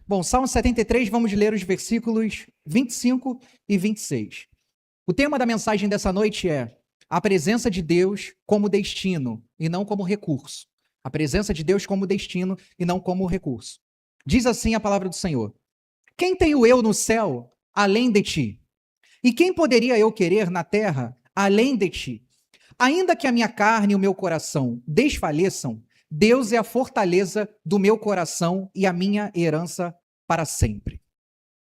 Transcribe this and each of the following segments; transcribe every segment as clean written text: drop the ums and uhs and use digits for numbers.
Bom, Salmo 73, vamos ler os versículos 25 e 26. O tema da mensagem dessa noite é a presença de Deus como destino e não como recurso. A presença de Deus como destino e não como recurso. Diz assim a palavra do Senhor: quem tenho eu no céu além de ti? E quem poderia eu querer na terra além de ti? Ainda que a minha carne e o meu coração desfaleçam, Deus é a fortaleza do meu coração e a minha herança para sempre.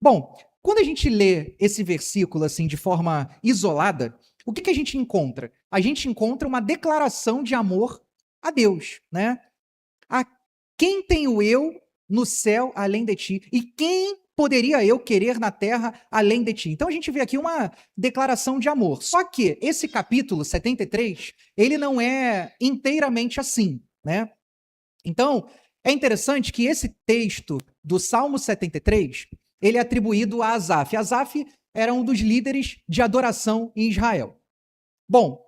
Bom, quando a gente lê esse versículo assim de forma isolada, o que a gente encontra? A gente encontra uma declaração de amor a Deus, né? A quem tenho eu no céu além de ti? E quem poderia eu querer na terra além de ti? Então a gente vê aqui uma declaração de amor. Só que esse capítulo 73, ele não é inteiramente assim, né? Então, é interessante que esse texto do Salmo 73, ele é atribuído a Asaf. Asaf era um dos líderes de adoração em Israel. Bom,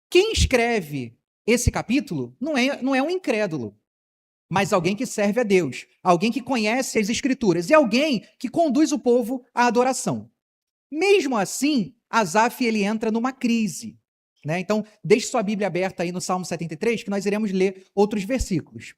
quem escreve esse capítulo não é um incrédulo, mas alguém que serve a Deus, alguém que conhece as Escrituras e alguém que conduz o povo à adoração. Mesmo assim, Asaf ele entra numa crise, né? Então, deixe sua Bíblia aberta aí no Salmo 73, que nós iremos ler outros versículos.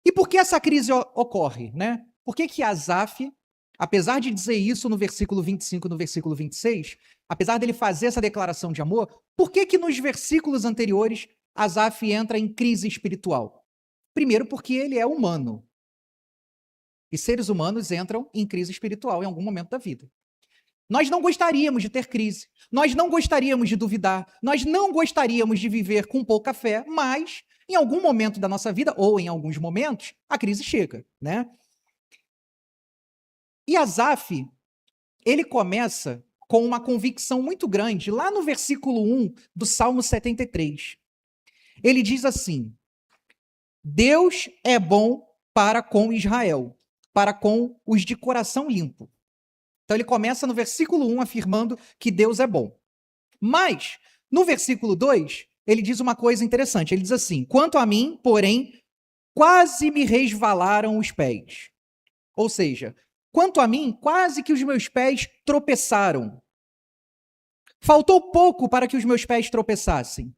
E por que essa crise ocorre, né? Por que Asaf, apesar de dizer isso no versículo 25 e no versículo 26, apesar dele fazer essa declaração de amor, por que nos versículos anteriores Asaf entra em crise espiritual? Primeiro, porque ele é humano. E seres humanos entram em crise espiritual em algum momento da vida. Nós não gostaríamos de ter crise, nós não gostaríamos de duvidar, nós não gostaríamos de viver com pouca fé, mas em algum momento da nossa vida, ou em alguns momentos, a crise chega, né? E Asaf, ele começa com uma convicção muito grande, lá no versículo 1 do Salmo 73. Ele diz assim: Deus é bom para com Israel, para com os de coração limpo. Então ele começa no versículo 1 afirmando que Deus é bom. Mas, no versículo 2, ele diz uma coisa interessante. Ele diz assim: quanto a mim, porém, quase me resvalaram os pés. Ou seja, quanto a mim, quase que os meus pés tropeçaram. Faltou pouco para que os meus pés tropeçassem.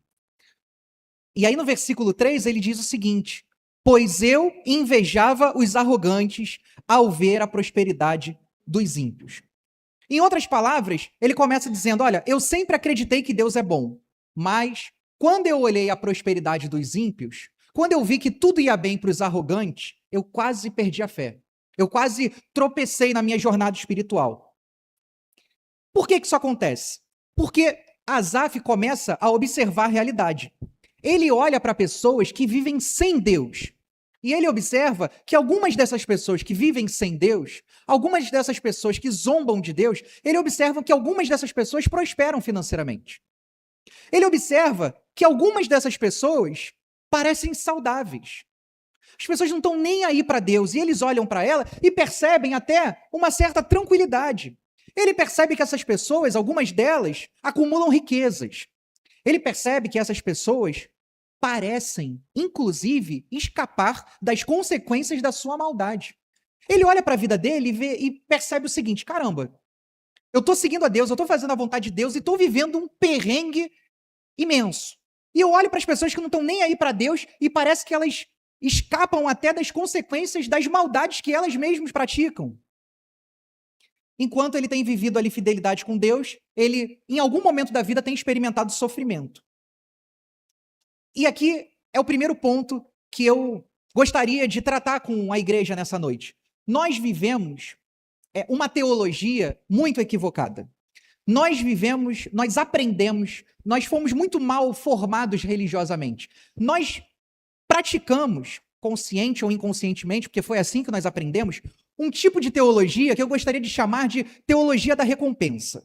E aí no versículo 3 ele diz o seguinte: pois eu invejava os arrogantes ao ver a prosperidade dos ímpios. Em outras palavras, ele começa dizendo: olha, eu sempre acreditei que Deus é bom, mas quando eu olhei a prosperidade dos ímpios, quando eu vi que tudo ia bem para os arrogantes, eu quase perdi a fé. Eu quase tropecei na minha jornada espiritual. Por que isso acontece? Porque Asaf começa a observar a realidade. Ele olha para pessoas que vivem sem Deus. E ele observa que algumas dessas pessoas que vivem sem Deus, algumas dessas pessoas que zombam de Deus, ele observa que algumas dessas pessoas prosperam financeiramente. Ele observa que algumas dessas pessoas parecem saudáveis. As pessoas não estão nem aí para Deus e eles olham para ela e percebem até uma certa tranquilidade. Ele percebe que essas pessoas, algumas delas, acumulam riquezas. Ele percebe que essas pessoas parecem, inclusive, escapar das consequências da sua maldade. Ele olha para a vida dele e percebe o seguinte: caramba, eu estou seguindo a Deus, eu estou fazendo a vontade de Deus e estou vivendo um perrengue imenso. E eu olho para as pessoas que não estão nem aí para Deus e parece que elas escapam até das consequências das maldades que elas mesmas praticam. Enquanto ele tem vivido ali fidelidade com Deus, ele, em algum momento da vida, tem experimentado sofrimento. E aqui é o primeiro ponto que eu gostaria de tratar com a igreja nessa noite. Nós vivemos uma teologia muito equivocada. Nós aprendemos, nós fomos muito mal formados religiosamente. Nós praticamos, consciente ou inconscientemente, porque foi assim que nós aprendemos, um tipo de teologia que eu gostaria de chamar de teologia da recompensa.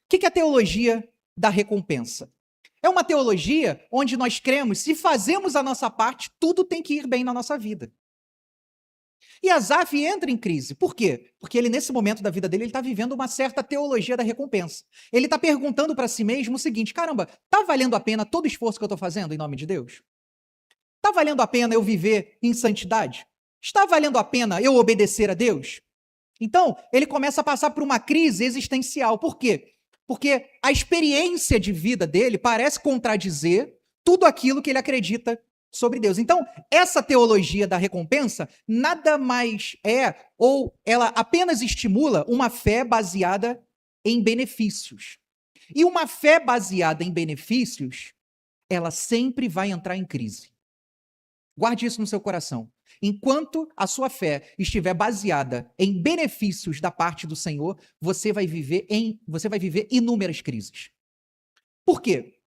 O que é a teologia da recompensa? É uma teologia onde nós cremos, se fazemos a nossa parte, tudo tem que ir bem na nossa vida. E Asaf entra em crise. Por quê? Porque ele, nesse momento da vida dele, ele está vivendo uma certa teologia da recompensa. Ele está perguntando para si mesmo o seguinte: caramba, está valendo a pena todo o esforço que eu estou fazendo em nome de Deus? Está valendo a pena eu viver em santidade? Está valendo a pena eu obedecer a Deus? Então, ele começa a passar por uma crise existencial. Por quê? Porque a experiência de vida dele parece contradizer tudo aquilo que ele acredita sobre Deus. Então, essa teologia da recompensa nada mais é, ou ela apenas estimula uma fé baseada em benefícios. E uma fé baseada em benefícios, ela sempre vai entrar em crise. Guarde isso no seu coração. Enquanto a sua fé estiver baseada em benefícios da parte do Senhor, você vai viver inúmeras crises. Por quê?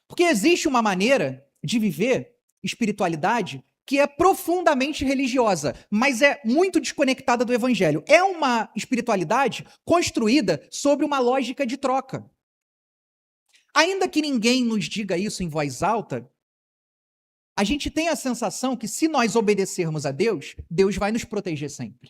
Porque existe uma maneira de viver espiritualidade que é profundamente religiosa, mas é muito desconectada do evangelho. É uma espiritualidade construída sobre uma lógica de troca. Ainda que ninguém nos diga isso em voz alta, a gente tem a sensação que se nós obedecermos a Deus, Deus vai nos proteger sempre.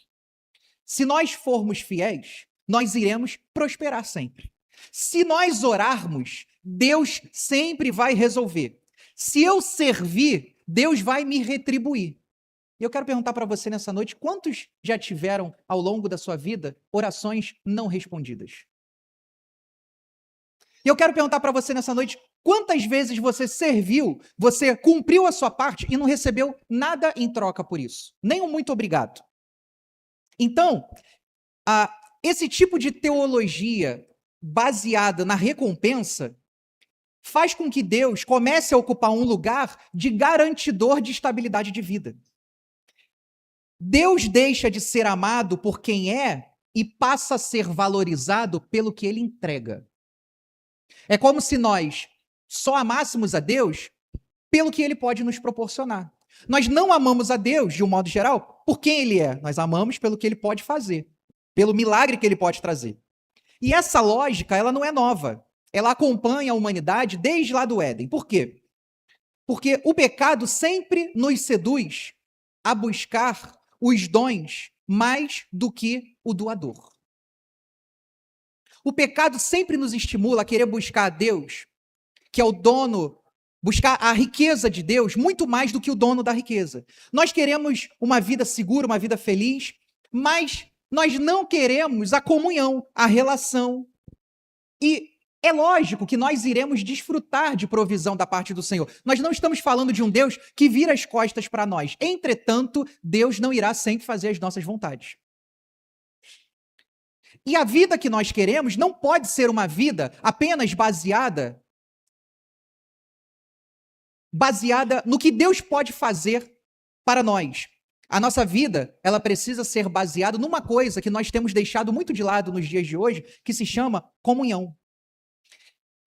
Se nós formos fiéis, nós iremos prosperar sempre. Se nós orarmos, Deus sempre vai resolver. Se eu servir, Deus vai me retribuir. E eu quero perguntar para você nessa noite, quantos já tiveram ao longo da sua vida orações não respondidas? E eu quero perguntar para você nessa noite, quantas vezes você serviu, você cumpriu a sua parte e não recebeu nada em troca por isso? Nem um muito obrigado. Então, esse tipo de teologia baseada na recompensa faz com que Deus comece a ocupar um lugar de garantidor de estabilidade de vida. Deus deixa de ser amado por quem é e passa a ser valorizado pelo que ele entrega. É como se nós só amássemos a Deus pelo que ele pode nos proporcionar. Nós não amamos a Deus, de um modo geral, por quem ele é. Nós amamos pelo que ele pode fazer, pelo milagre que ele pode trazer. E essa lógica, ela não é nova. Ela acompanha a humanidade desde lá do Éden. Por quê? Porque o pecado sempre nos seduz a buscar os dons mais do que o doador. O pecado sempre nos estimula a querer buscar a Deus, que é o dono, buscar a riqueza de Deus, muito mais do que o dono da riqueza. Nós queremos uma vida segura, uma vida feliz, mas nós não queremos a comunhão, a relação. E é lógico que nós iremos desfrutar de provisão da parte do Senhor. Nós não estamos falando de um Deus que vira as costas para nós. Entretanto, Deus não irá sempre fazer as nossas vontades. E a vida que nós queremos não pode ser uma vida apenas baseada no que Deus pode fazer para nós. A nossa vida, ela precisa ser baseada numa coisa que nós temos deixado muito de lado nos dias de hoje, que se chama comunhão.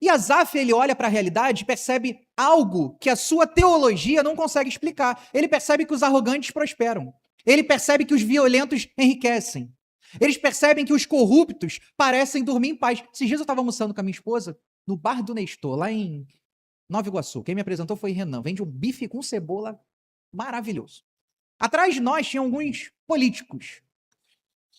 E Asaf, ele olha para a realidade e percebe algo que a sua teologia não consegue explicar. Ele percebe que os arrogantes prosperam. Ele percebe que os violentos enriquecem. Eles percebem que os corruptos parecem dormir em paz. Esses dias eu estava almoçando com a minha esposa no bar do Nestor, lá em Nova Iguaçu. Quem me apresentou foi Renan. Vende um bife com cebola maravilhoso. Atrás de nós tinha alguns políticos.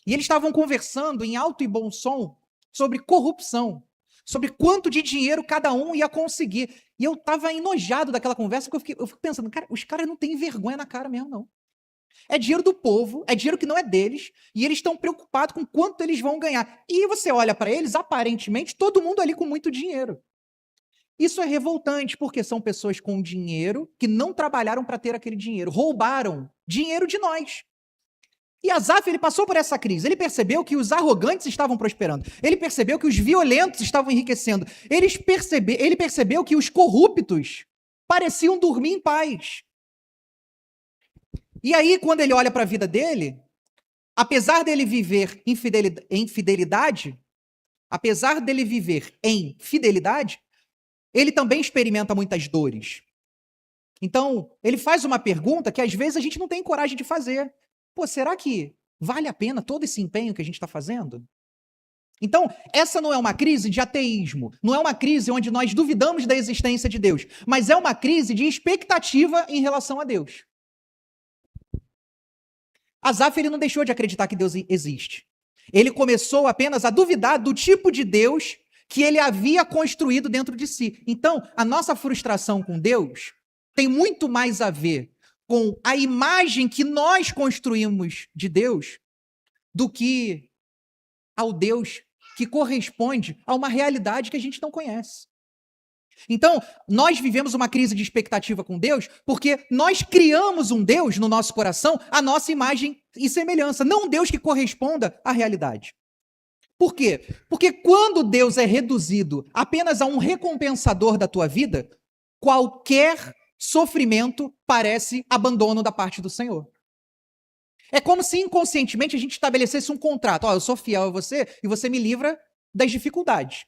E eles estavam conversando em alto e bom som sobre corrupção, sobre quanto de dinheiro cada um ia conseguir. E eu estava enojado daquela conversa, porque eu fico pensando, cara, os caras não têm vergonha na cara mesmo, não. É dinheiro do povo, é dinheiro que não é deles, e eles estão preocupados com quanto eles vão ganhar. E você olha para eles, aparentemente, todo mundo ali com muito dinheiro. Isso é revoltante, porque são pessoas com dinheiro que não trabalharam para ter aquele dinheiro, roubaram dinheiro de nós. E Asaf, ele passou por essa crise, ele percebeu que os arrogantes estavam prosperando, ele percebeu que os violentos estavam enriquecendo, ele percebeu que os corruptos pareciam dormir em paz. E aí, quando ele olha para a vida dele, apesar dele viver em fidelidade, ele também experimenta muitas dores. Então, ele faz uma pergunta que às vezes a gente não tem coragem de fazer. Pô, será que vale a pena todo esse empenho que a gente está fazendo? Então, essa não é uma crise de ateísmo, não é uma crise onde nós duvidamos da existência de Deus, mas é uma crise de expectativa em relação a Deus. Asaf, ele não deixou de acreditar que Deus existe. Ele começou apenas a duvidar do tipo de Deus que ele havia construído dentro de si. Então, a nossa frustração com Deus tem muito mais a ver com a imagem que nós construímos de Deus do que ao Deus que corresponde a uma realidade que a gente não conhece. Então, nós vivemos uma crise de expectativa com Deus porque nós criamos um Deus no nosso coração, a nossa imagem e semelhança, não um Deus que corresponda à realidade. Por quê? Porque quando Deus é reduzido apenas a um recompensador da tua vida, qualquer sofrimento parece abandono da parte do Senhor. É como se inconscientemente a gente estabelecesse um contrato. Ó, eu sou fiel a você e você me livra das dificuldades.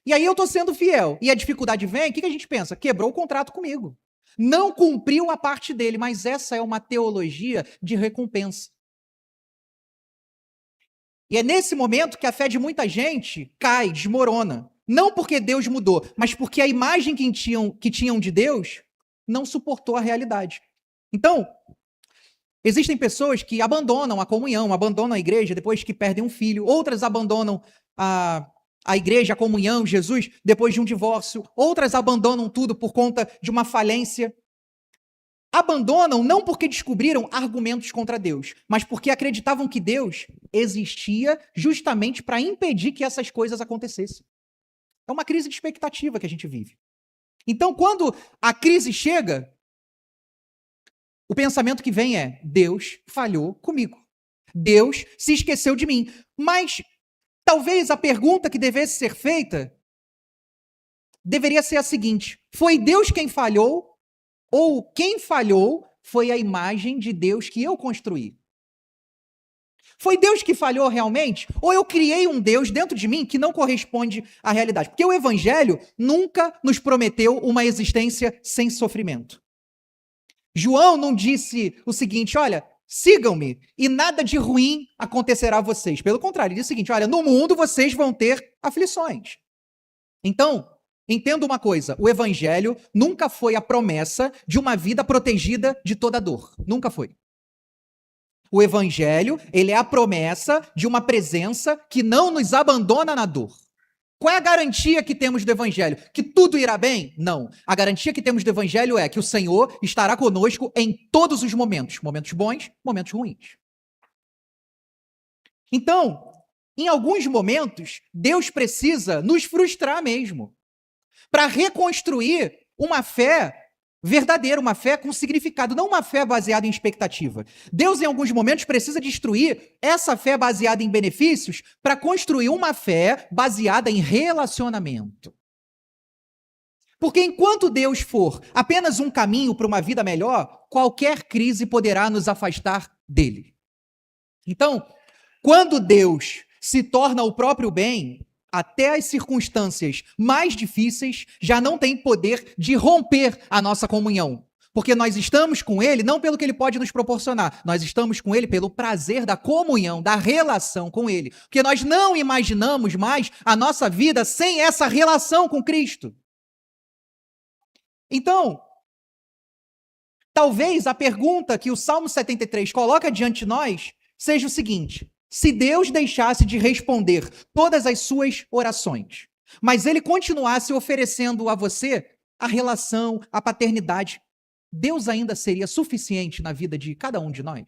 E aí eu estou sendo fiel e a dificuldade vem, o que a gente pensa? Quebrou o contrato comigo. Não cumpriu a parte dele, mas essa é uma teologia de recompensa. E é nesse momento que a fé de muita gente cai, desmorona. Não porque Deus mudou, mas porque a imagem que tinham de Deus não suportou a realidade. Então, existem pessoas que abandonam a comunhão, abandonam a igreja depois que perdem um filho. Outras abandonam a igreja, a comunhão, Jesus, depois de um divórcio. Outras abandonam tudo por conta de uma falência. Abandonam não porque descobriram argumentos contra Deus, mas porque acreditavam que Deus existia justamente para impedir que essas coisas acontecessem. É uma crise de expectativa que a gente vive. Então, quando a crise chega, o pensamento que vem é: Deus falhou comigo. Deus se esqueceu de mim. Mas talvez a pergunta que devesse ser feita deveria ser a seguinte: foi Deus quem falhou? Ou quem falhou foi a imagem de Deus que eu construí? Foi Deus que falhou realmente? Ou eu criei um Deus dentro de mim que não corresponde à realidade? Porque o Evangelho nunca nos prometeu uma existência sem sofrimento. João não disse o seguinte: olha, sigam-me e nada de ruim acontecerá a vocês. Pelo contrário, ele disse o seguinte: olha, no mundo vocês vão ter aflições. Então, entenda uma coisa: o Evangelho nunca foi a promessa de uma vida protegida de toda dor. Nunca foi. O Evangelho, ele é a promessa de uma presença que não nos abandona na dor. Qual é a garantia que temos do Evangelho? Que tudo irá bem? Não. A garantia que temos do Evangelho é que o Senhor estará conosco em todos os momentos. Momentos bons, momentos ruins. Então, em alguns momentos, Deus precisa nos frustrar mesmo, para reconstruir uma fé verdadeira, uma fé com significado, não uma fé baseada em expectativa. Deus, em alguns momentos, precisa destruir essa fé baseada em benefícios para construir uma fé baseada em relacionamento. Porque enquanto Deus for apenas um caminho para uma vida melhor, qualquer crise poderá nos afastar dele. Então, quando Deus se torna o próprio bem, até as circunstâncias mais difíceis já não têm poder de romper a nossa comunhão. Porque nós estamos com Ele não pelo que Ele pode nos proporcionar, nós estamos com Ele pelo prazer da comunhão, da relação com Ele. Porque nós não imaginamos mais a nossa vida sem essa relação com Cristo. Então, talvez a pergunta que o Salmo 73 coloca diante de nós seja o seguinte: se Deus deixasse de responder todas as suas orações, mas Ele continuasse oferecendo a você a relação, a paternidade, Deus ainda seria suficiente na vida de cada um de nós?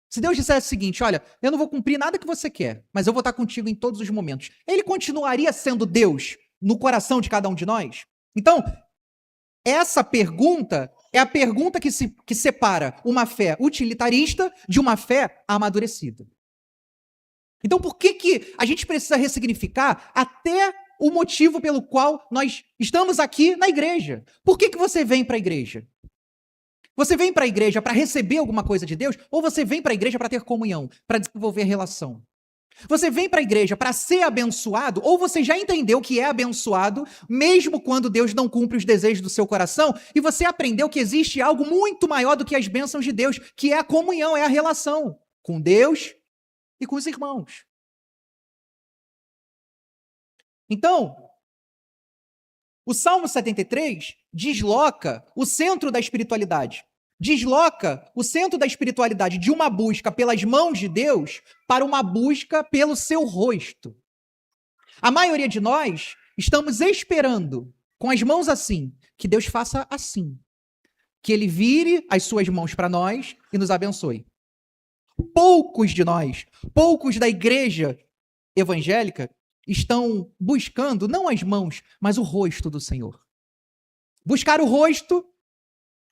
Se Deus dissesse o seguinte: olha, eu não vou cumprir nada que você quer, mas eu vou estar contigo em todos os momentos, Ele continuaria sendo Deus no coração de cada um de nós? Então, essa pergunta é a pergunta que separa uma fé utilitarista de uma fé amadurecida. Então, por que a gente precisa ressignificar até o motivo pelo qual nós estamos aqui na igreja? Por que você vem para a igreja? Você vem para a igreja para receber alguma coisa de Deus? Ou você vem para a igreja para ter comunhão, para desenvolver relação? Você vem para a igreja para ser abençoado, ou você já entendeu que é abençoado, mesmo quando Deus não cumpre os desejos do seu coração, e você aprendeu que existe algo muito maior do que as bênçãos de Deus, que é a comunhão, é a relação com Deus e com os irmãos. Então, o Salmo 73 desloca o centro da espiritualidade. Desloca o centro da espiritualidade de uma busca pelas mãos de Deus para uma busca pelo seu rosto. A maioria de nós estamos esperando, com as mãos assim, que Deus faça assim, que ele vire as suas mãos para nós e nos abençoe. Poucos de nós, poucos da igreja evangélica estão buscando não as mãos, mas o rosto do Senhor. Buscar o rosto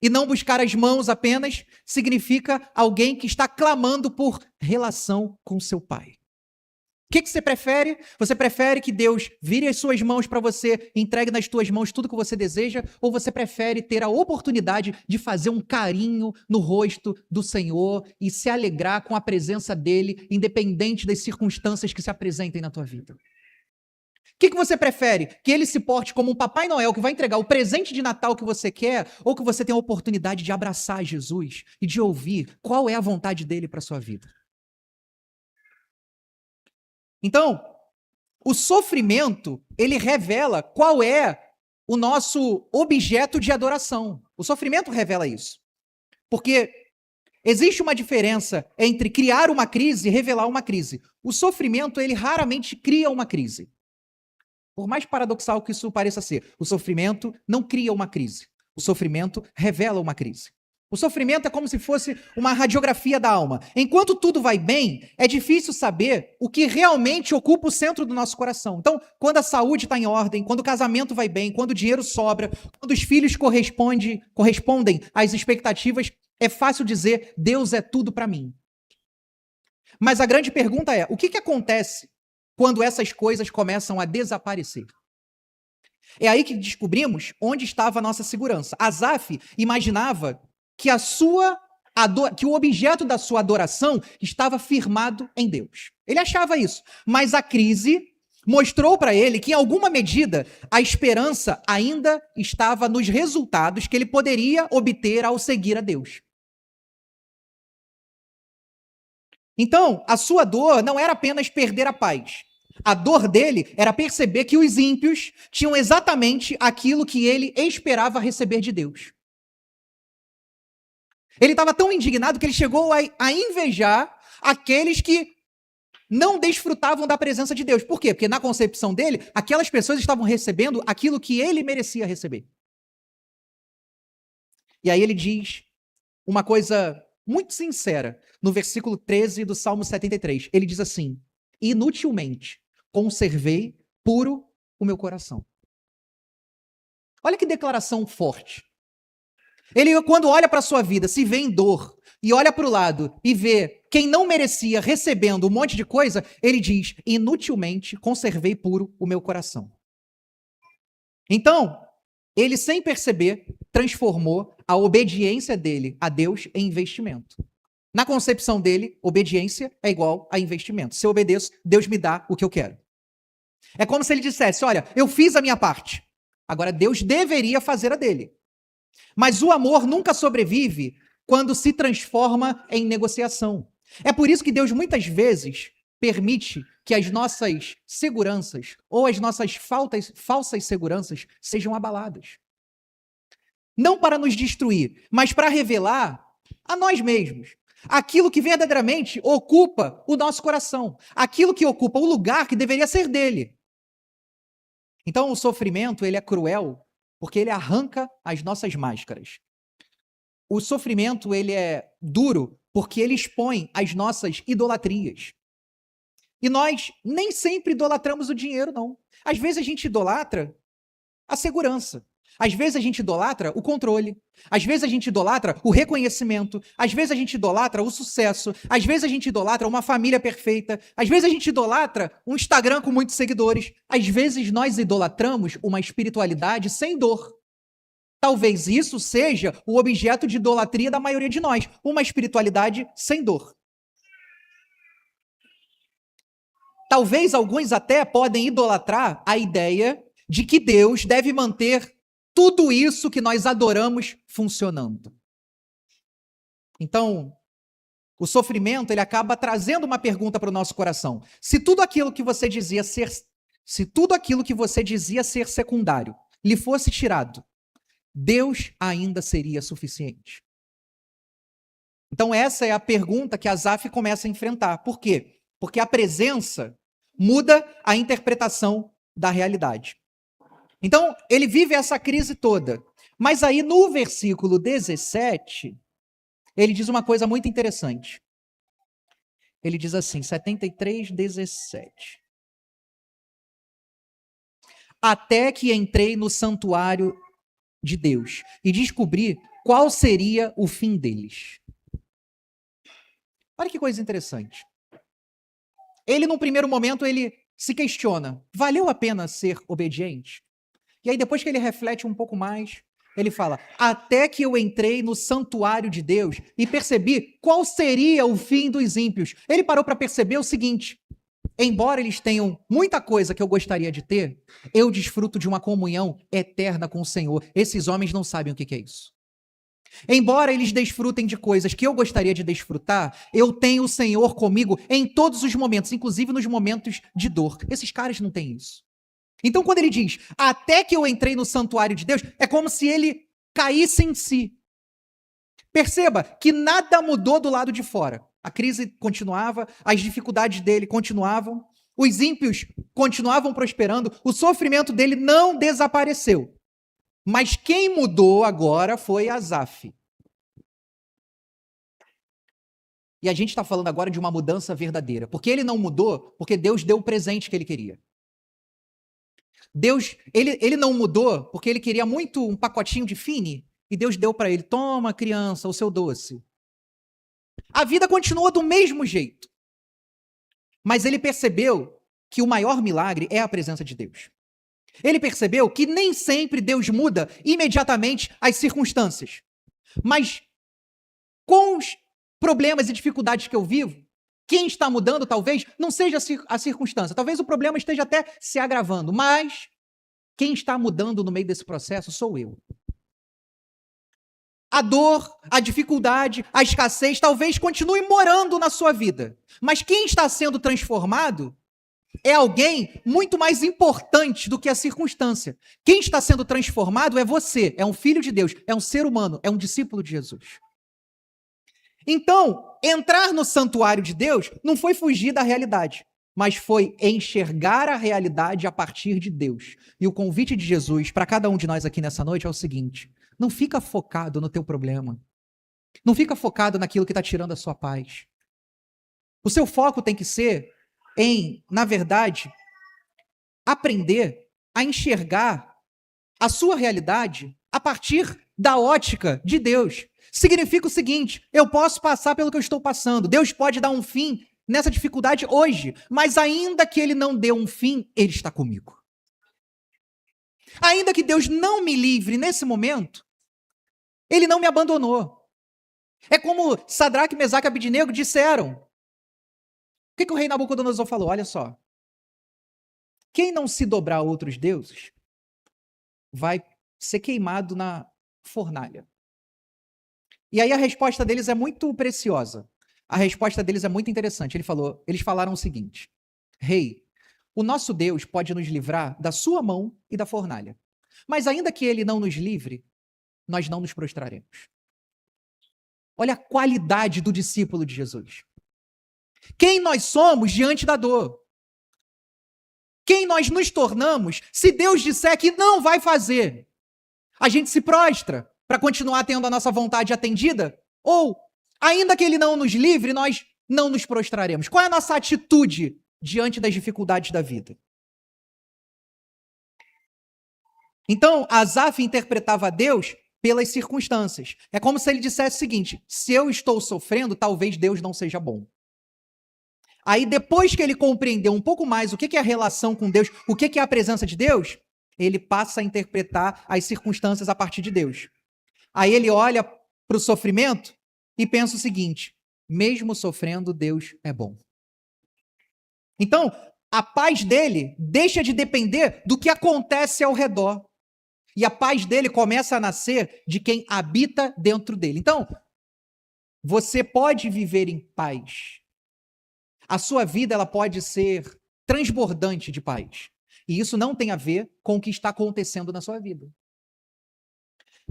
e não buscar as mãos apenas significa alguém que está clamando por relação com seu Pai. O que você prefere? Você prefere que Deus vire as suas mãos para você, entregue nas tuas mãos tudo que você deseja, ou você prefere ter a oportunidade de fazer um carinho no rosto do Senhor e se alegrar com a presença dele, independente das circunstâncias que se apresentem na tua vida? O que você prefere? Que ele se porte como um Papai Noel que vai entregar o presente de Natal que você quer, ou que você tenha a oportunidade de abraçar Jesus e de ouvir qual é a vontade dele para sua vida? Então, o sofrimento, ele revela qual é o nosso objeto de adoração. O sofrimento revela isso. Porque existe uma diferença entre criar uma crise e revelar uma crise. O sofrimento, ele raramente cria uma crise. Por mais paradoxal que isso pareça ser, o sofrimento não cria uma crise. O sofrimento revela uma crise. O sofrimento é como se fosse uma radiografia da alma. Enquanto tudo vai bem, é difícil saber o que realmente ocupa o centro do nosso coração. Então, quando a saúde está em ordem, quando o casamento vai bem, quando o dinheiro sobra, quando os filhos correspondem às expectativas, é fácil dizer, Deus é tudo para mim. Mas a grande pergunta é, o que acontece quando essas coisas começam a desaparecer? É aí que descobrimos onde estava a nossa segurança. Asaf imaginava que o objeto da sua adoração estava firmado em Deus. Ele achava isso. Mas a crise mostrou para ele que, em alguma medida, a esperança ainda estava nos resultados que ele poderia obter ao seguir a Deus. Então, a sua dor não era apenas perder a paz. A dor dele era perceber que os ímpios tinham exatamente aquilo que ele esperava receber de Deus. Ele estava tão indignado que ele chegou a invejar aqueles que não desfrutavam da presença de Deus. Por quê? Porque na concepção dele, aquelas pessoas estavam recebendo aquilo que ele merecia receber. E aí ele diz uma coisa muito sincera, no versículo 13 do Salmo 73. Ele diz assim, inutilmente conservei puro o meu coração. Olha que declaração forte. Ele, quando olha para a sua vida, se vê em dor, e olha para o lado e vê quem não merecia recebendo um monte de coisa, ele diz, inutilmente conservei puro o meu coração. Então, ele, sem perceber, transformou a obediência dele a Deus em investimento. Na concepção dele, obediência é igual a investimento. Se eu obedeço, Deus me dá o que eu quero. É como se ele dissesse, olha, eu fiz a minha parte, agora Deus deveria fazer a dele. Mas o amor nunca sobrevive quando se transforma em negociação. É por isso que Deus muitas vezes permite que as nossas seguranças ou as nossas falsas seguranças sejam abaladas. Não para nos destruir, mas para revelar a nós mesmos aquilo que verdadeiramente ocupa o nosso coração, aquilo que ocupa o lugar que deveria ser dele. Então o sofrimento, ele é cruel, porque ele arranca as nossas máscaras. O sofrimento, ele é duro, porque ele expõe as nossas idolatrias. E nós nem sempre idolatramos o dinheiro, não. Às vezes a gente idolatra a segurança. Às vezes a gente idolatra o controle. Às vezes a gente idolatra o reconhecimento. Às vezes a gente idolatra o sucesso. Às vezes a gente idolatra uma família perfeita. Às vezes a gente idolatra um Instagram com muitos seguidores. Às vezes nós idolatramos uma espiritualidade sem dor. Talvez isso seja o objeto de idolatria da maioria de nós. Uma espiritualidade sem dor. Talvez alguns até podem idolatrar a ideia de que Deus deve manter tudo isso que nós adoramos funcionando. Então, o sofrimento, ele acaba trazendo uma pergunta para o nosso coração. Se tudo aquilo que você dizia ser secundário lhe fosse tirado, Deus ainda seria suficiente? Então essa é a pergunta que Asaf começa a enfrentar. Por quê? Porque a presença muda a interpretação da realidade. Então, ele vive essa crise toda. Mas aí no versículo 17, ele diz uma coisa muito interessante. Ele diz assim, 73, 17. Até que entrei no santuário de Deus e descobri qual seria o fim deles. Olha que coisa interessante. Ele, num primeiro momento, ele se questiona, valeu a pena ser obediente? E aí, depois que ele reflete um pouco mais, ele fala, até que eu entrei no santuário de Deus e percebi qual seria o fim dos ímpios. Ele parou para perceber o seguinte, embora eles tenham muita coisa que eu gostaria de ter, eu desfruto de uma comunhão eterna com o Senhor. Esses homens não sabem o que é isso. Embora eles desfrutem de coisas que eu gostaria de desfrutar, eu tenho o Senhor comigo em todos os momentos, inclusive nos momentos de dor. Esses caras não têm isso. Então, quando ele diz, até que eu entrei no santuário de Deus, é como se ele caísse em si. Perceba que nada mudou do lado de fora. A crise continuava, as dificuldades dele continuavam, os ímpios continuavam prosperando, o sofrimento dele não desapareceu. Mas quem mudou agora foi Asaf. E a gente está falando agora de uma mudança verdadeira. Porque ele não mudou, porque Deus deu o presente que ele queria. Deus, ele não mudou porque ele queria muito um pacotinho de Fini, e Deus deu para ele, toma criança, o seu doce. A vida continua do mesmo jeito. Mas ele percebeu que o maior milagre é a presença de Deus. Ele percebeu que nem sempre Deus muda imediatamente as circunstâncias. Mas com os problemas e dificuldades que eu vivo, quem está mudando talvez não seja a circunstância. Talvez o problema esteja até se agravando, mas quem está mudando no meio desse processo sou eu. A dor, a dificuldade, a escassez talvez continue morando na sua vida. Mas quem está sendo transformado é alguém muito mais importante do que a circunstância. Quem está sendo transformado é você, é um filho de Deus, é um ser humano, é um discípulo de Jesus. Então, entrar no santuário de Deus não foi fugir da realidade, mas foi enxergar a realidade a partir de Deus. E o convite de Jesus para cada um de nós aqui nessa noite é o seguinte: não fica focado no teu problema. Não fica focado naquilo que está tirando a sua paz. O seu foco tem que ser em, na verdade, aprender a enxergar a sua realidade a partir da ótica de Deus. Significa o seguinte, eu posso passar pelo que eu estou passando, Deus pode dar um fim nessa dificuldade hoje, mas ainda que ele não dê um fim, ele está comigo. Ainda que Deus não me livre nesse momento, ele não me abandonou. É como Sadraque, Mesaque e Abednego disseram. O que o rei Nabucodonosor falou? Olha só. Quem não se dobrar a outros deuses vai ser queimado na fornalha. E aí a resposta deles é muito preciosa. A resposta deles é muito interessante. Eles falaram o seguinte: Rei, o nosso Deus pode nos livrar da sua mão e da fornalha. Mas ainda que ele não nos livre, nós não nos prostraremos. Olha a qualidade do discípulo de Jesus. Quem nós somos diante da dor? Quem nós nos tornamos se Deus disser que não vai fazer? A gente se prostra para continuar tendo a nossa vontade atendida? Ou, ainda que ele não nos livre, nós não nos prostraremos? Qual é a nossa atitude diante das dificuldades da vida? Então, Asaf interpretava Deus pelas circunstâncias. É como se ele dissesse o seguinte: se eu estou sofrendo, talvez Deus não seja bom. Aí, depois que ele compreendeu um pouco mais o que é a relação com Deus, o que é a presença de Deus, ele passa a interpretar as circunstâncias a partir de Deus. Aí ele olha para o sofrimento e pensa o seguinte: mesmo sofrendo, Deus é bom. Então, a paz dele deixa de depender do que acontece ao redor. E a paz dele começa a nascer de quem habita dentro dele. Então, você pode viver em paz. A sua vida ela pode ser transbordante de paz. E isso não tem a ver com o que está acontecendo na sua vida.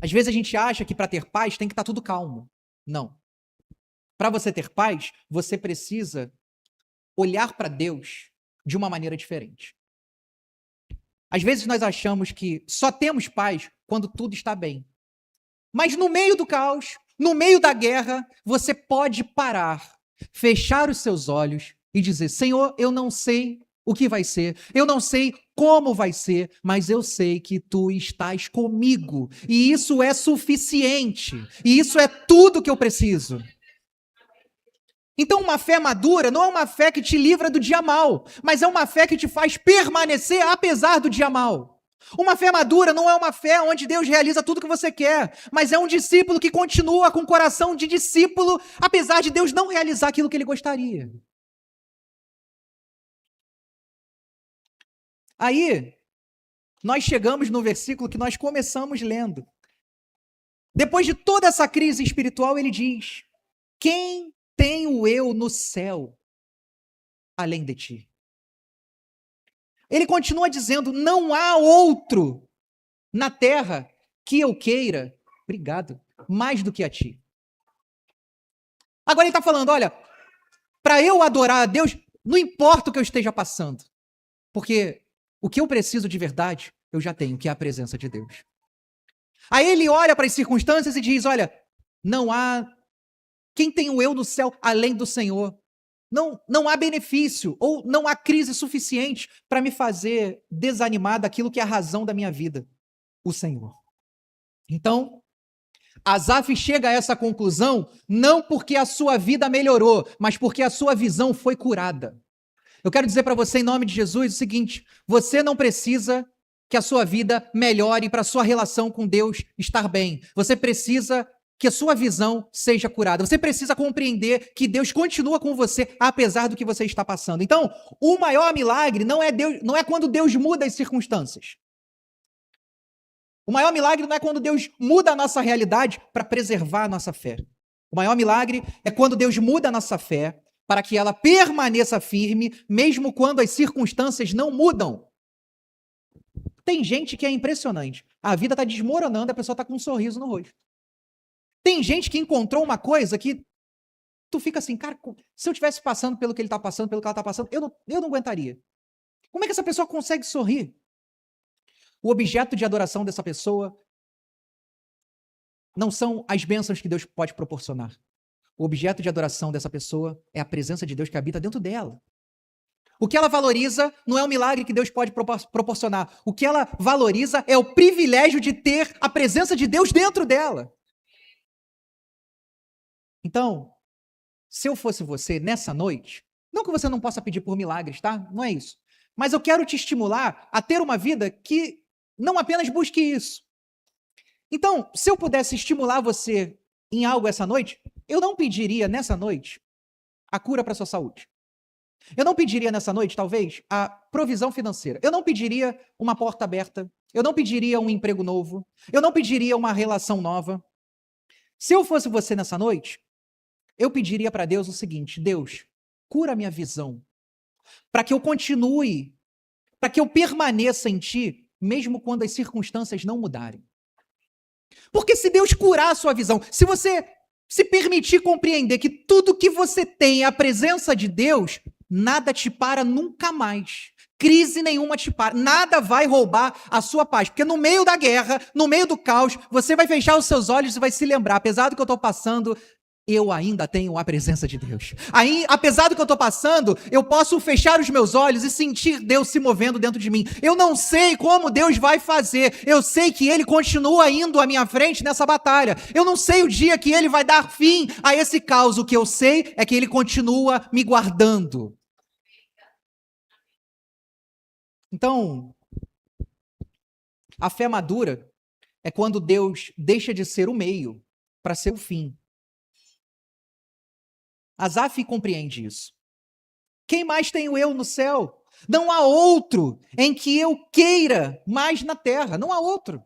Às vezes a gente acha que para ter paz tem que estar tudo calmo. Não. Para você ter paz, você precisa olhar para Deus de uma maneira diferente. Às vezes nós achamos que só temos paz quando tudo está bem. Mas no meio do caos, no meio da guerra, você pode parar, fechar os seus olhos e dizer: Senhor, eu não sei o que vai ser, eu não sei como vai ser, mas eu sei que tu estás comigo, e isso é suficiente, e isso é tudo que eu preciso. Então, uma fé madura não é uma fé que te livra do dia mal, mas é uma fé que te faz permanecer apesar do dia mal. Uma fé madura não é uma fé onde Deus realiza tudo o que você quer, mas é um discípulo que continua com o coração de discípulo, apesar de Deus não realizar aquilo que ele gostaria. Aí, nós chegamos no versículo que nós começamos lendo. Depois de toda essa crise espiritual, ele diz: quem tenho eu no céu além de ti? Ele continua dizendo: não há outro na terra que eu queira, obrigado, mais do que a ti. Agora ele está falando: olha, para eu adorar a Deus, não importa o que eu esteja passando, porque o que eu preciso de verdade, eu já tenho, que é a presença de Deus. Aí ele olha para as circunstâncias e diz: olha, não há quem tenho eu no céu além do Senhor. Não há benefício ou não há crise suficiente para me fazer desanimar daquilo que é a razão da minha vida, o Senhor. Então, Asaf chega a essa conclusão não porque a sua vida melhorou, mas porque a sua visão foi curada. Eu quero dizer para você, em nome de Jesus, o seguinte: você não precisa que a sua vida melhore para a sua relação com Deus estar bem. Você precisa que a sua visão seja curada. Você precisa compreender que Deus continua com você, apesar do que você está passando. Então, o maior milagre não é quando Deus muda as circunstâncias. O maior milagre não é quando Deus muda a nossa realidade para preservar a nossa fé. O maior milagre é quando Deus muda a nossa fé para que ela permaneça firme, mesmo quando as circunstâncias não mudam. Tem gente que é impressionante. A vida está desmoronando, a pessoa está com um sorriso no rosto. Tem gente que encontrou uma coisa que tu fica assim: cara, se eu estivesse passando pelo que ele está passando, pelo que ela está passando, eu não aguentaria. Como é que essa pessoa consegue sorrir? O objeto de adoração dessa pessoa não são as bênçãos que Deus pode proporcionar. O objeto de adoração dessa pessoa é a presença de Deus que habita dentro dela. O que ela valoriza não é o milagre que Deus pode proporcionar. O que ela valoriza é o privilégio de ter a presença de Deus dentro dela. Então, se eu fosse você nessa noite, não que você não possa pedir por milagres, tá? Não é isso. Mas eu quero te estimular a ter uma vida que não apenas busque isso. Então, se eu pudesse estimular você em algo essa noite, eu não pediria nessa noite a cura para a sua saúde. Eu não pediria nessa noite, talvez, a provisão financeira. Eu não pediria uma porta aberta. Eu não pediria um emprego novo. Eu não pediria uma relação nova. Se eu fosse você nessa noite, eu pediria para Deus o seguinte: Deus, cura a minha visão, para que eu continue, para que eu permaneça em Ti, mesmo quando as circunstâncias não mudarem. Porque se Deus curar a sua visão, se você se permitir compreender que tudo que você tem é a presença de Deus, nada te para nunca mais. Crise nenhuma te para. Nada vai roubar a sua paz. Porque no meio da guerra, no meio do caos, você vai fechar os seus olhos e vai se lembrar: apesar do que eu estou passando, eu ainda tenho a presença de Deus. Aí, apesar do que eu estou passando, eu posso fechar os meus olhos e sentir Deus se movendo dentro de mim. Eu não sei como Deus vai fazer. Eu sei que Ele continua indo à minha frente nessa batalha. Eu não sei o dia que Ele vai dar fim a esse caos. O que eu sei é que Ele continua me guardando. Então, a fé madura é quando Deus deixa de ser o meio para ser o fim. Asaf compreende isso. Quem mais tenho eu no céu? Não há outro em que eu queira mais na terra. Não há outro.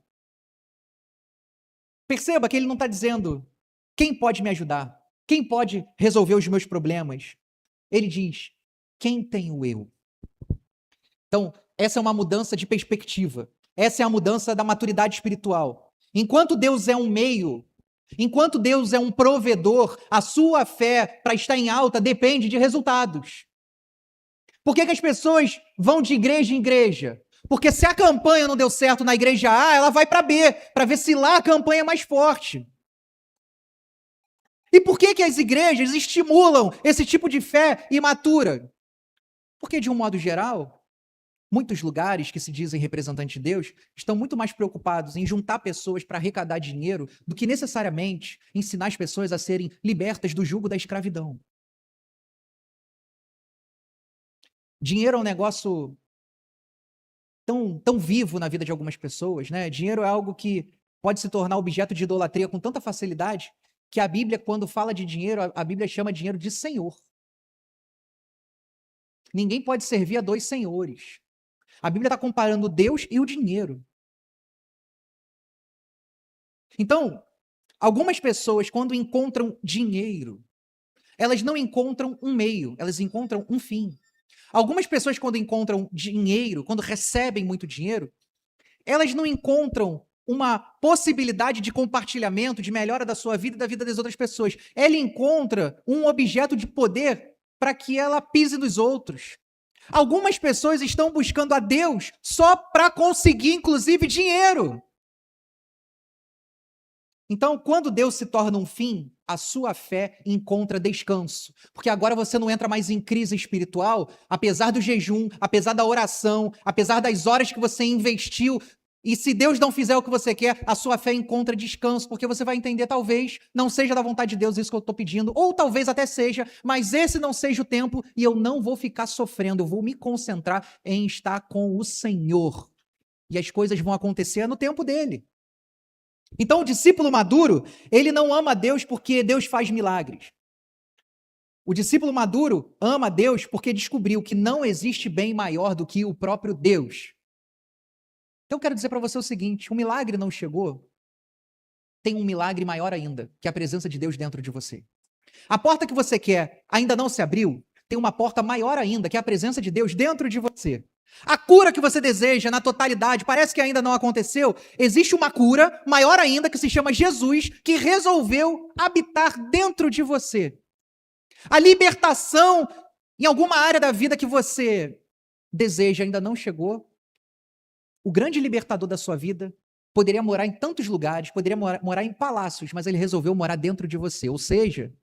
Perceba que ele não está dizendo: quem pode me ajudar? Quem pode resolver os meus problemas? Ele diz: quem tenho eu? Então, essa é uma mudança de perspectiva. Essa é a mudança da maturidade espiritual. Enquanto Deus é um meio, enquanto Deus é um provedor, a sua fé para estar em alta depende de resultados. Por que as pessoas vão de igreja em igreja? Porque se a campanha não deu certo na igreja A, ela vai para B, para ver se lá a campanha é mais forte. E por que as igrejas estimulam esse tipo de fé imatura? Porque, de um modo geral, muitos lugares que se dizem representantes de Deus estão muito mais preocupados em juntar pessoas para arrecadar dinheiro do que necessariamente ensinar as pessoas a serem libertas do jugo da escravidão. Dinheiro é um negócio tão vivo na vida de algumas pessoas, né? Dinheiro é algo que pode se tornar objeto de idolatria com tanta facilidade que a Bíblia, quando fala de dinheiro, a Bíblia chama dinheiro de senhor. Ninguém pode servir a dois senhores. A Bíblia está comparando Deus e o dinheiro. Então, algumas pessoas, quando encontram dinheiro, elas não encontram um meio, elas encontram um fim. Algumas pessoas, quando encontram dinheiro, quando recebem muito dinheiro, elas não encontram uma possibilidade de compartilhamento, de melhora da sua vida e da vida das outras pessoas. Ela encontra um objeto de poder para que ela pise nos outros. Algumas pessoas estão buscando a Deus só para conseguir, inclusive, dinheiro. Então, quando Deus se torna um fim, a sua fé encontra descanso. Porque agora você não entra mais em crise espiritual, apesar do jejum, apesar da oração, apesar das horas que você investiu. E se Deus não fizer o que você quer, a sua fé encontra descanso, porque você vai entender, talvez, não seja da vontade de Deus isso que eu estou pedindo, ou talvez até seja, mas esse não seja o tempo e eu não vou ficar sofrendo, eu vou me concentrar em estar com o Senhor. E as coisas vão acontecer no tempo dele. Então, o discípulo maduro, ele não ama a Deus porque Deus faz milagres. O discípulo maduro ama a Deus porque descobriu que não existe bem maior do que o próprio Deus. Então, eu quero dizer para você o seguinte, o milagre não chegou, tem um milagre maior ainda, que é a presença de Deus dentro de você. A porta que você quer ainda não se abriu, tem uma porta maior ainda, que é a presença de Deus dentro de você. A cura que você deseja na totalidade, parece que ainda não aconteceu. Existe uma cura maior ainda que se chama Jesus, que resolveu habitar dentro de você. A libertação em alguma área da vida que você deseja ainda não chegou. O grande libertador da sua vida poderia morar em tantos lugares, poderia morar em palácios, mas ele resolveu morar dentro de você. Ou seja,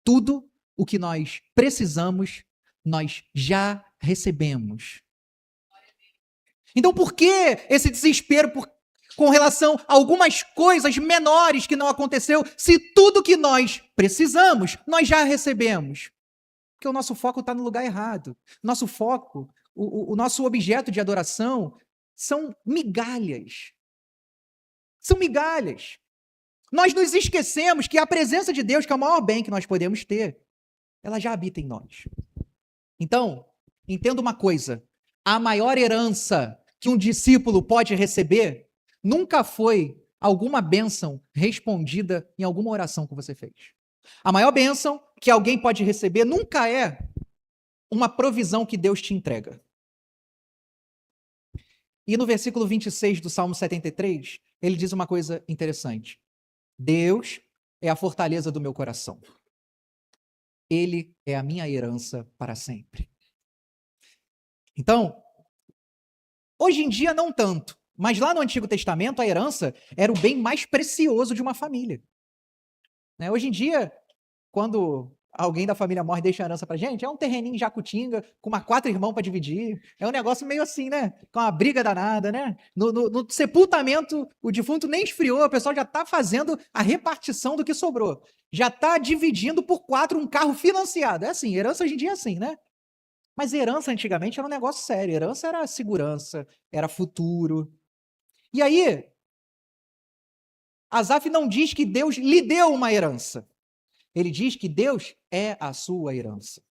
tudo o que nós precisamos, nós já recebemos. Então, por que esse desespero com relação a algumas coisas menores que não aconteceu, se tudo que nós precisamos, nós já recebemos? Porque o nosso foco está no lugar errado. Nosso foco, o nosso objeto de adoração são migalhas. São migalhas. Nós nos esquecemos que a presença de Deus, que é o maior bem que nós podemos ter, ela já habita em nós. Então, entenda uma coisa, a maior herança que um discípulo pode receber nunca foi alguma bênção respondida em alguma oração que você fez. A maior bênção que alguém pode receber nunca é uma provisão que Deus te entrega. E no versículo 26 do Salmo 73, ele diz uma coisa interessante. Deus é a fortaleza do meu coração. Ele é a minha herança para sempre. Então, hoje em dia não tanto, mas lá no Antigo Testamento a herança era o bem mais precioso de uma família. Né? Hoje em dia, quando alguém da família morre e deixa a herança pra gente, é um terreninho em Jacutinga, com 4 irmãos para dividir, é um negócio meio assim, né? Com uma briga danada, né? No sepultamento, o defunto nem esfriou, o pessoal já está fazendo a repartição do que sobrou. Já está dividindo por 4 um carro financiado. É assim, herança hoje em dia é assim, né? Mas herança antigamente era um negócio sério. Herança era segurança, era futuro. E aí, Asaf não diz que Deus lhe deu uma herança. Ele diz que Deus é a sua herança.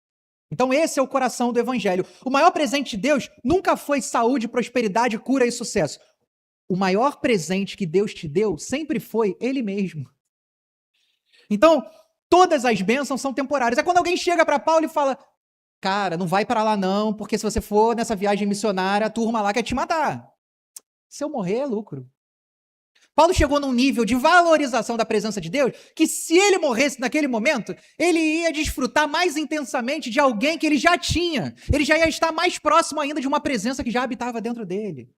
Então esse é o coração do evangelho. O maior presente de Deus nunca foi saúde, prosperidade, cura e sucesso. O maior presente que Deus te deu sempre foi Ele mesmo. Então, todas as bênçãos são temporárias. É quando alguém chega para Paulo e fala, cara, não vai para lá não, porque se você for nessa viagem missionária, a turma lá quer te matar. Se eu morrer, é lucro. Paulo chegou num nível de valorização da presença de Deus que se ele morresse naquele momento, ele ia desfrutar mais intensamente de alguém que ele já tinha. Ele já ia estar mais próximo ainda de uma presença que já habitava dentro dele.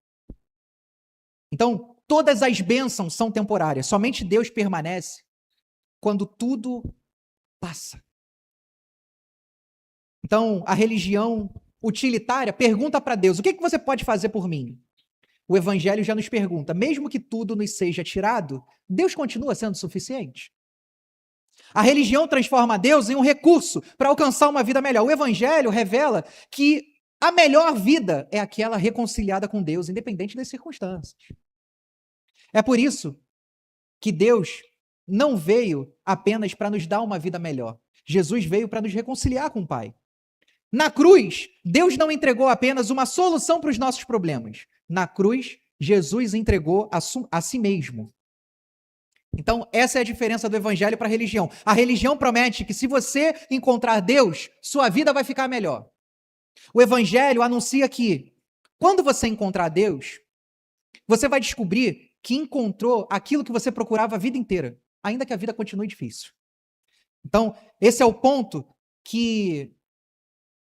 Então, todas as bênçãos são temporárias. Somente Deus permanece quando tudo passa. Então, a religião utilitária pergunta para Deus: o que você pode fazer por mim? O Evangelho já nos pergunta: mesmo que tudo nos seja tirado, Deus continua sendo suficiente? A religião transforma Deus em um recurso para alcançar uma vida melhor. O Evangelho revela que a melhor vida é aquela reconciliada com Deus, independente das circunstâncias. É por isso que Deus não veio apenas para nos dar uma vida melhor. Jesus veio para nos reconciliar com o Pai. Na cruz, Deus não entregou apenas uma solução para os nossos problemas. Na cruz, Jesus entregou a si mesmo. Então, essa é a diferença do evangelho para a religião. A religião promete que se você encontrar Deus, sua vida vai ficar melhor. O evangelho anuncia que, quando você encontrar Deus, você vai descobrir que encontrou aquilo que você procurava a vida inteira, ainda que a vida continue difícil. Então, esse é o ponto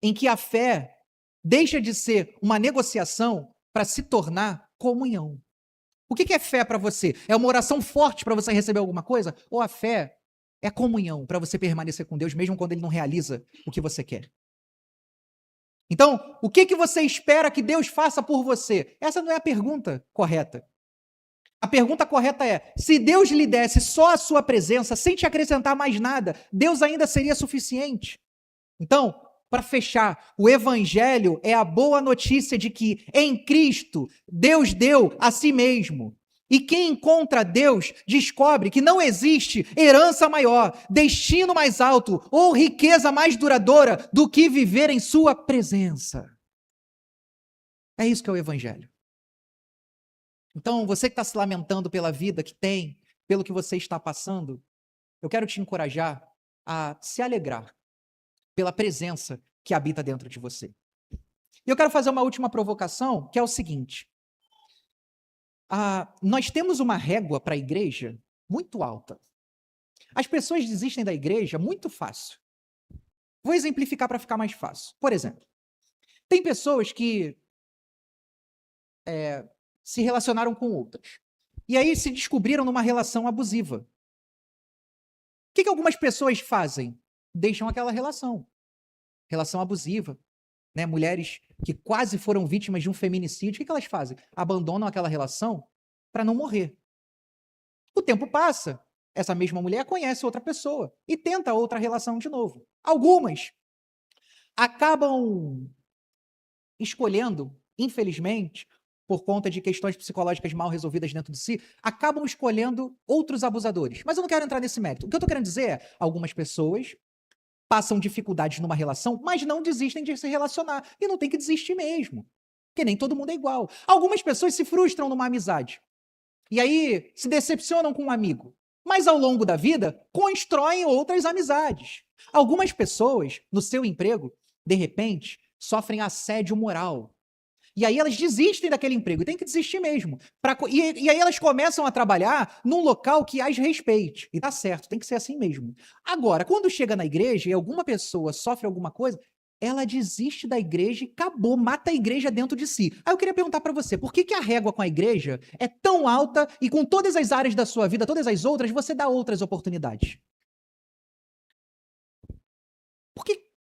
em que a fé deixa de ser uma negociação para se tornar comunhão. O que é fé para você? É uma oração forte para você receber alguma coisa? Ou a fé é comunhão para você permanecer com Deus mesmo quando Ele não realiza o que você quer? Então, o que você espera que Deus faça por você? Essa não é a pergunta correta. A pergunta correta é: se Deus lhe desse só a sua presença, sem te acrescentar mais nada, Deus ainda seria suficiente? Então, para fechar, o evangelho é a boa notícia de que em Cristo Deus deu a si mesmo. E quem encontra Deus descobre que não existe herança maior, destino mais alto ou riqueza mais duradoura do que viver em sua presença. É isso que é o evangelho. Então, você que está se lamentando pela vida que tem, pelo que você está passando, eu quero te encorajar a se alegrar pela presença que habita dentro de você. E eu quero fazer uma última provocação, que é o seguinte. Nós temos uma régua para a igreja muito alta. As pessoas desistem da igreja muito fácil. Vou exemplificar para ficar mais fácil. Por exemplo, tem pessoas que se relacionaram com outras. E aí se descobriram numa relação abusiva. O que algumas pessoas fazem? Deixam aquela relação. Relação abusiva, né? Mulheres que quase foram vítimas de um feminicídio, o que elas fazem? Abandonam aquela relação para não morrer. O tempo passa, essa mesma mulher conhece outra pessoa e tenta outra relação de novo. Algumas acabam escolhendo, infelizmente, por conta de questões psicológicas mal resolvidas dentro de si, acabam escolhendo outros abusadores. Mas eu não quero entrar nesse mérito. O que eu estou querendo dizer é, algumas pessoas passam dificuldades numa relação, mas não desistem de se relacionar. E não tem que desistir mesmo. Porque nem todo mundo é igual. Algumas pessoas se frustram numa amizade. E aí se decepcionam com um amigo. Mas ao longo da vida, constroem outras amizades. Algumas pessoas, no seu emprego, de repente, sofrem assédio moral. E aí elas desistem daquele emprego. E tem que desistir mesmo. E aí elas começam a trabalhar num local que as respeite. E tá certo, tem que ser assim mesmo. Agora, quando chega na igreja e alguma pessoa sofre alguma coisa, ela desiste da igreja e acabou, mata a igreja dentro de si. Aí eu queria perguntar para você, por que a régua com a igreja é tão alta e com todas as áreas da sua vida, todas as outras, você dá outras oportunidades?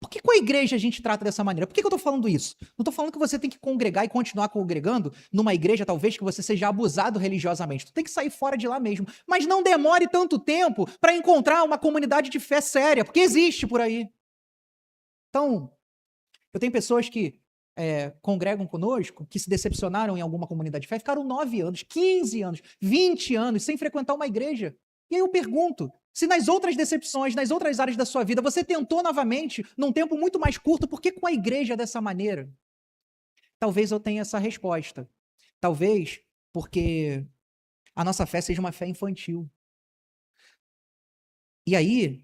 Por que com a igreja a gente trata dessa maneira? Por que eu estou falando isso? Não estou falando que você tem que congregar e continuar congregando numa igreja, talvez, que você seja abusado religiosamente. Tu tem que sair fora de lá mesmo. Mas não demore tanto tempo para encontrar uma comunidade de fé séria, porque existe por aí. Então, eu tenho pessoas que congregam conosco, que se decepcionaram em alguma comunidade de fé, ficaram 9 anos, 15 anos, 20 anos sem frequentar uma igreja. E aí eu pergunto, se nas outras decepções, nas outras áreas da sua vida, você tentou novamente, num tempo muito mais curto, por que com a igreja dessa maneira? Talvez eu tenha essa resposta. Talvez porque a nossa fé seja uma fé infantil. E aí,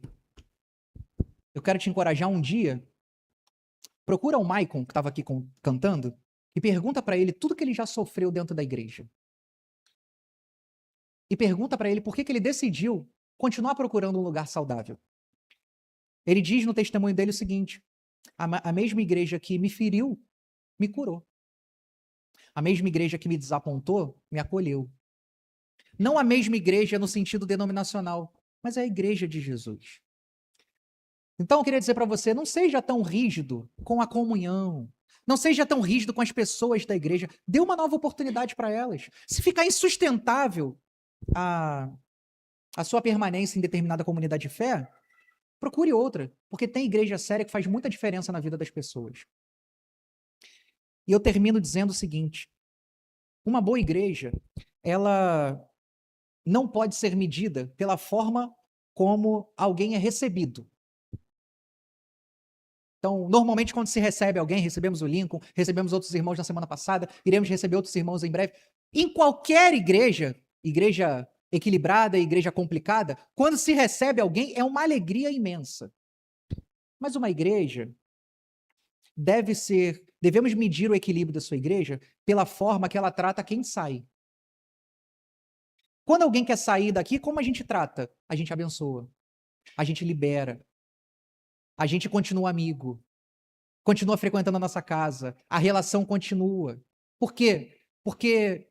eu quero te encorajar um dia, procura o Maicon, que estava aqui cantando, e pergunta para ele tudo que ele já sofreu dentro da igreja. e pergunta para ele por que ele decidiu continuar procurando um lugar saudável. Ele diz no testemunho dele o seguinte: a mesma igreja que me feriu, me curou. A mesma igreja que me desapontou, me acolheu. Não a mesma igreja no sentido denominacional, mas é a igreja de Jesus. Então eu queria dizer para você, não seja tão rígido com a comunhão. Não seja tão rígido com as pessoas da igreja. Dê uma nova oportunidade para elas. Se ficar insustentável a sua permanência em determinada comunidade de fé, procure outra, porque tem igreja séria que faz muita diferença na vida das pessoas. E eu termino dizendo o seguinte: uma boa igreja, ela não pode ser medida pela forma como alguém é recebido. Então, normalmente, quando se recebe alguém, recebemos o Lincoln, recebemos outros irmãos na semana passada, iremos receber outros irmãos em breve. Em qualquer igreja, igreja equilibrada, igreja complicada, quando se recebe alguém, é uma alegria imensa. Mas uma igreja devemos medir o equilíbrio da sua igreja pela forma que ela trata quem sai. Quando alguém quer sair daqui, como a gente trata? A gente abençoa, a gente libera, a gente continua amigo, continua frequentando a nossa casa, a relação continua. Por quê? Porque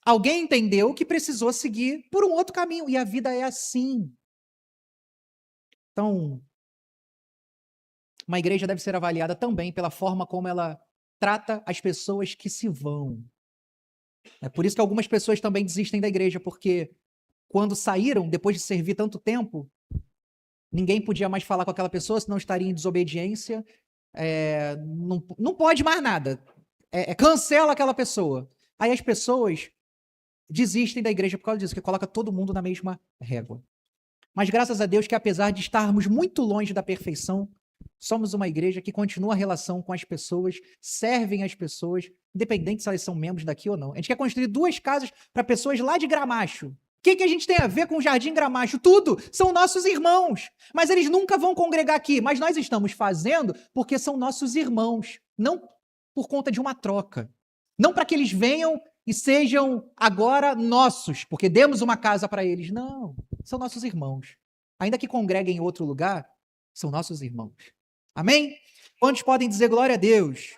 alguém entendeu que precisou seguir por um outro caminho, e a vida é assim. Então, uma igreja deve ser avaliada também pela forma como ela trata as pessoas que se vão. É por isso que algumas pessoas também desistem da igreja, porque quando saíram, depois de servir tanto tempo, ninguém podia mais falar com aquela pessoa, senão estaria em desobediência. Não pode mais nada. Cancela aquela pessoa. Aí as pessoas desistem da igreja por causa disso, que coloca todo mundo na mesma régua. Mas graças a Deus que, apesar de estarmos muito longe da perfeição, somos uma igreja que continua a relação com as pessoas, servem as pessoas, independente se elas são membros daqui ou não. A gente quer construir 2 casas para pessoas lá de Gramacho. O que a gente tem a ver com o Jardim Gramacho? Tudo! São nossos irmãos. Mas eles nunca vão congregar aqui. Mas nós estamos fazendo porque são nossos irmãos. Não por conta de uma troca. Não para que eles venham e sejam agora nossos, porque demos uma casa para eles. Não, são nossos irmãos. Ainda que congreguem em outro lugar, são nossos irmãos. Amém? Quantos podem dizer glória a Deus?